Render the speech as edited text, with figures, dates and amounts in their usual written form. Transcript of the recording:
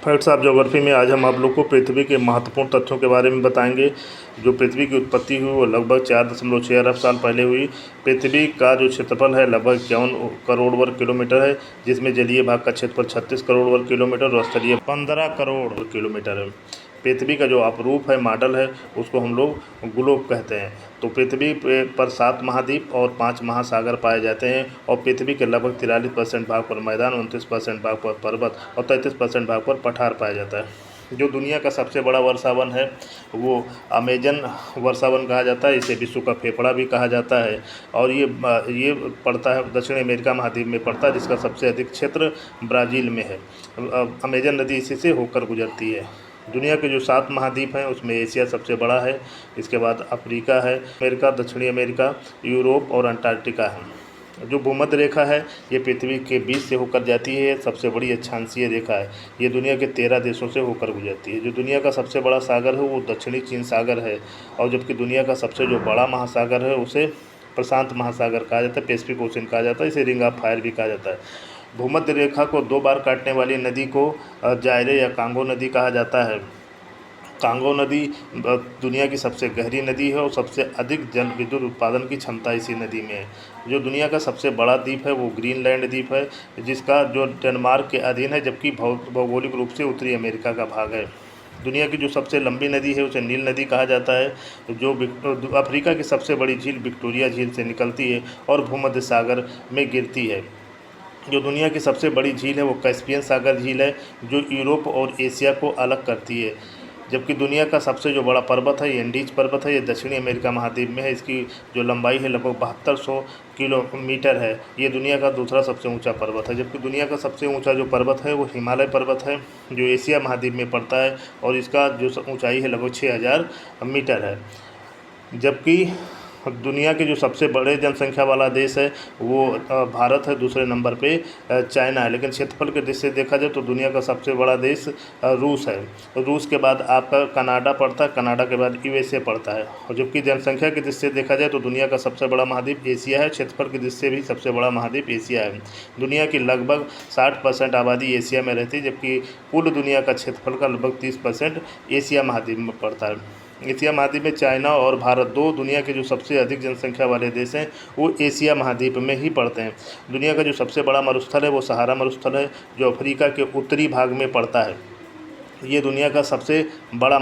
Facts of geography में आज हम आप लोग को पृथ्वी के महत्वपूर्ण तथ्यों के बारे में बताएंगे। जो पृथ्वी की उत्पत्ति हुई वो लगभग 4.6 अरब साल पहले हुई। पृथ्वी का जो क्षेत्रफल है लगभग 51 करोड़ वर्ग किलोमीटर है, जिसमें जलीय भाग का क्षेत्रफल 36 करोड़ वर्ग किलोमीटर और स्थलीय 15 करोड़ वर्ग किलोमीटर है। पृथ्वी का जो अपरूप है, मॉडल है, उसको हम लोग ग्लोब कहते हैं। तो पृथ्वी पर 7 महाद्वीप और 5 महासागर पाए जाते हैं और पृथ्वी के लगभग 43% भाग पर मैदान, 29% भाग पर पर्वत और 33% भाग पर पठार पाया जाता है। जो दुनिया का सबसे बड़ा वर्षावन है वो अमेजन वर्षावन कहा जाता है। इसे विश्व का फेफड़ा भी कहा जाता है और ये पड़ता है दक्षिण अमेरिका महाद्वीप में पड़ता है, जिसका सबसे अधिक क्षेत्र ब्राज़ील में है। अमेजन नदी इसी से होकर गुजरती है। दुनिया के जो 7 महाद्वीप हैं उसमें एशिया सबसे बड़ा है, इसके बाद अफ्रीका है, अमेरिका, दक्षिणी अमेरिका, यूरोप और अंटार्कटिका है। जो भूमध्य रेखा है ये पृथ्वी के बीच से होकर जाती है, सबसे बड़ी अक्षांशीय रेखा है। ये दुनिया के 13 देशों से होकर गुजरती है। जो दुनिया का सबसे बड़ा सागर है वो दक्षिणी चीन सागर है और जबकि दुनिया का सबसे जो बड़ा महासागर है उसे प्रशांत महासागर कहा जाता है, पैसिफिक ओशन कहा जाता है, इसे रिंग ऑफ फायर भी कहा जाता है। भूमध्य रेखा को 2 बार काटने वाली नदी को जायरे या कांगो नदी कहा जाता है। कांगो नदी दुनिया की सबसे गहरी नदी है और सबसे अधिक जल विद्युत उत्पादन की क्षमता इसी नदी में है। जो दुनिया का सबसे बड़ा द्वीप है वो ग्रीनलैंड द्वीप है, जिसका जो डेनमार्क के अधीन है, जबकि भौगोलिक रूप से उत्तरी अमेरिका का भाग है। दुनिया की जो सबसे लंबी नदी है उसे नील नदी कहा जाता है। जो अफ्रीका की सबसे बड़ी झील विक्टोरिया झील से निकलती है और भूमध्य सागर में गिरती है। जो दुनिया की सबसे बड़ी झील है वो कैस्पियन सागर झील है, जो यूरोप और एशिया को अलग करती है। जबकि दुनिया का सबसे जो बड़ा पर्वत है ये एंडीज पर्वत है, ये दक्षिणी अमेरिका महाद्वीप में है। इसकी जो लंबाई है लगभग 7200 किलोमीटर है। ये दुनिया का दूसरा सबसे ऊंचा पर्वत है। जबकि दुनिया का सबसे ऊंचा जो पर्वत है वो हिमालय पर्वत है, जो एशिया महाद्वीप में पड़ता है और इसका जो ऊंचाई है लगभग 6000 मीटर है। जबकि दुनिया के जो सबसे बड़े जनसंख्या वाला देश है वो भारत है, दूसरे नंबर पे चाइना है। लेकिन क्षेत्रफल के दृष्टि से देखा जाए तो दुनिया का सबसे बड़ा देश रूस है। रूस के बाद आपका कनाडा पड़ता है, कनाडा के बाद यूएसए पड़ता है। और जबकि जनसंख्या की दृष्टि से देखा जाए तो दुनिया का सबसे बड़ा महाद्वीप एशिया है, क्षेत्रफल की दृष्टि से भी सबसे बड़ा महाद्वीप एशिया है। दुनिया की लगभग 60% आबादी एशिया में रहती है, जबकि कुल दुनिया का क्षेत्रफल का लगभग 30% एशिया महाद्वीप में पड़ता है। एशिया महाद्वीप में चाइना और भारत, 2 दुनिया के जो सबसे अधिक जनसंख्या वाले देश हैं वो एशिया महाद्वीप में ही पड़ते हैं। दुनिया का जो सबसे बड़ा मरुस्थल है वो सहारा मरुस्थल है, जो अफ्रीका के उत्तरी भाग में पड़ता है। ये दुनिया का सबसे बड़ा